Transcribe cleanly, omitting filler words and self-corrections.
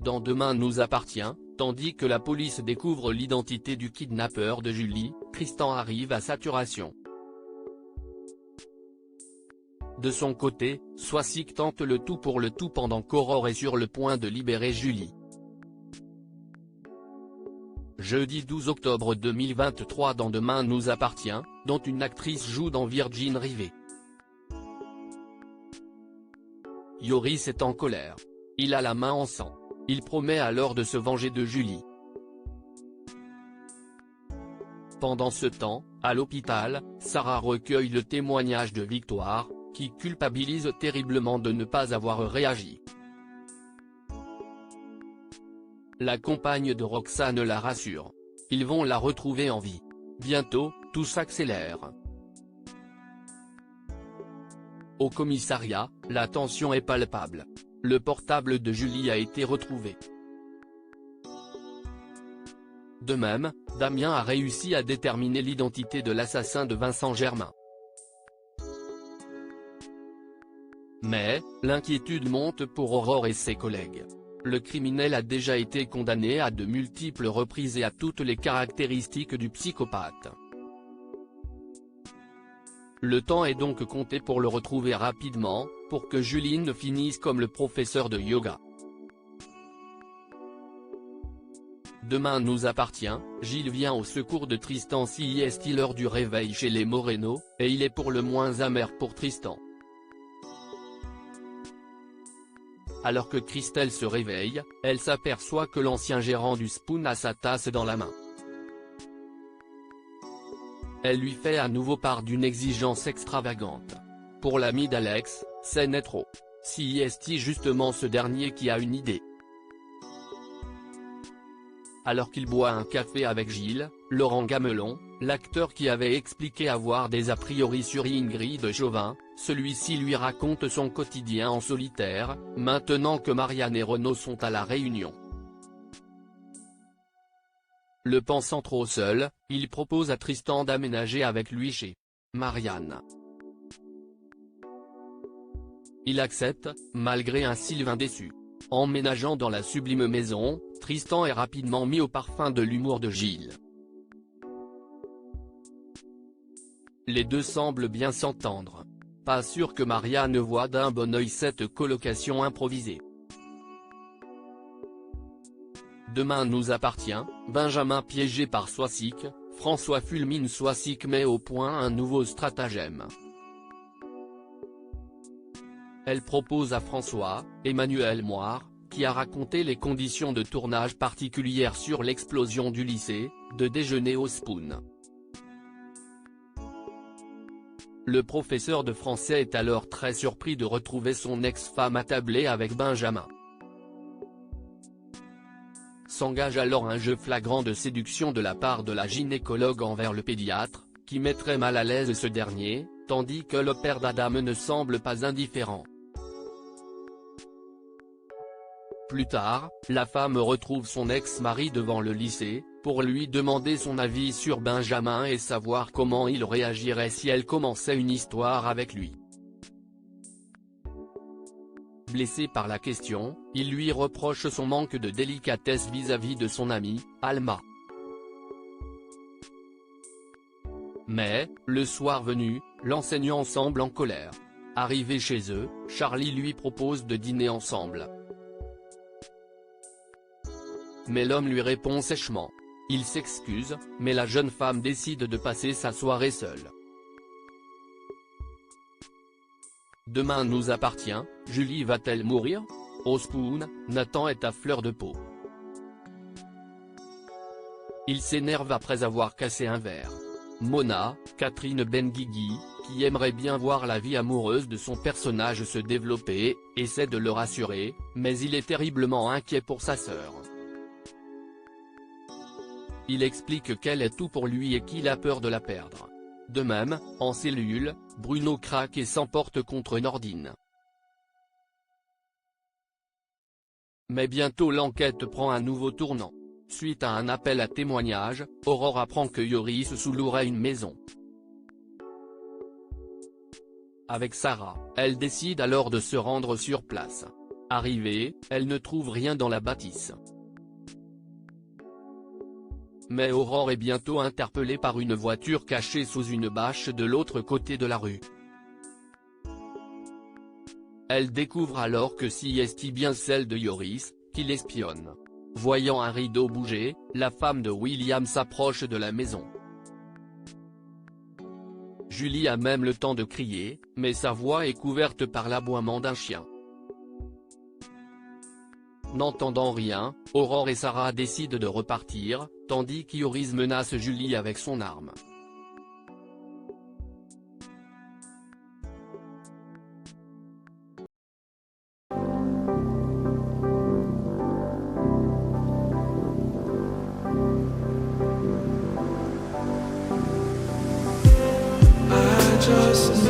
dans Demain nous appartient, tandis que la police découvre l'identité du kidnappeur de Julie, Tristan arrive à saturation. De son côté, Soisic tente le tout pour le tout pendant qu'Aurore est sur le point de libérer Julie. Jeudi 12 octobre 2023 dans Demain nous appartient, dont une actrice joue dans Virgin River. Yoris est en colère. Il a la main en sang. Il promet alors de se venger de Julie. Pendant ce temps, à l'hôpital, Sarah recueille le témoignage de Victoire, qui culpabilise terriblement de ne pas avoir réagi. La compagne de Roxane la rassure. Ils vont la retrouver en vie. Bientôt, tout s'accélère. Au commissariat, la tension est palpable. Le portable de Julie a été retrouvé. De même, Damien a réussi à déterminer l'identité de l'assassin de Vincent Germain. Mais, l'inquiétude monte pour Aurore et ses collègues. Le criminel a déjà été condamné à de multiples reprises et a toutes les caractéristiques du psychopathe. Le temps est donc compté pour le retrouver rapidement, pour que Julie ne finisse comme le professeur de yoga. Demain nous appartient, Gilles vient au secours de Tristan s'il l'heure du réveil chez les Moreno, et il est pour le moins amer pour Tristan. Alors que Christelle se réveille, elle s'aperçoit que l'ancien gérant du Spoon a sa tasse dans la main. Elle lui fait à nouveau part d'une exigence extravagante. Pour l'ami d'Alex, c'est net trop. C'est justement ce dernier qui a une idée. Alors qu'il boit un café avec Gilles, Laurent Gamelon, l'acteur qui avait expliqué avoir des a priori sur Ingrid Chauvin, celui-ci lui raconte son quotidien en solitaire, maintenant que Marianne et Renaud sont à la Réunion. Le pensant trop seul, il propose à Tristan d'aménager avec lui chez Marianne. Il accepte, malgré un Sylvain déçu. Emménageant dans la sublime maison, Tristan est rapidement mis au parfum de l'humour de Gilles. Les deux semblent bien s'entendre. Pas sûr que Marianne voit d'un bon œil cette colocation improvisée. Demain nous appartient, Benjamin piégé par Soisic, François fulmine Soisic met au point un nouveau stratagème. Elle propose à François, Emmanuel Moire, qui a raconté les conditions de tournage particulières sur l'explosion du lycée, de déjeuner au Spoon. Le professeur de français est alors très surpris de retrouver son ex-femme attablée avec Benjamin. S'engage alors un jeu flagrant de séduction de la part de la gynécologue envers le pédiatre, qui mettrait mal à l'aise ce dernier, tandis que le père d'Adam ne semble pas indifférent. Plus tard, la femme retrouve son ex-mari devant le lycée, pour lui demander son avis sur Benjamin et savoir comment il réagirait si elle commençait une histoire avec lui. Blessé par la question, il lui reproche son manque de délicatesse vis-à-vis de son amie, Alma. Mais, le soir venu, l'enseignant semble en colère. Arrivé chez eux, Charlie lui propose de dîner ensemble. Mais l'homme lui répond sèchement. Il s'excuse, mais la jeune femme décide de passer sa soirée seule. Demain nous appartient, Julie va-t-elle mourir? Au Spoon, Nathan est à fleur de peau. Il s'énerve après avoir cassé un verre. Mona, Catherine Benguigui, qui aimerait bien voir la vie amoureuse de son personnage se développer, essaie de le rassurer, mais il est terriblement inquiet pour sa sœur. Il explique qu'elle est tout pour lui et qu'il a peur de la perdre. De même, en cellule, Bruno craque et s'emporte contre Nordine. Mais bientôt l'enquête prend un nouveau tournant. Suite à un appel à témoignage, Aurore apprend que Yoris sous-louerait une maison. Avec Sarah, elle décide alors de se rendre sur place. Arrivée, elle ne trouve rien dans la bâtisse. Mais Aurore est bientôt interpellée par une voiture cachée sous une bâche de l'autre côté de la rue. Elle découvre alors que si est bien celle de Yoris, qui l'espionne. Voyant un rideau bouger, la femme de William s'approche de la maison. Julie a même le temps de crier, mais sa voix est couverte par l'aboiement d'un chien. N'entendant rien, Aurore et Sarah décident de repartir, tandis qu'Yoris menace Julie avec son arme. Just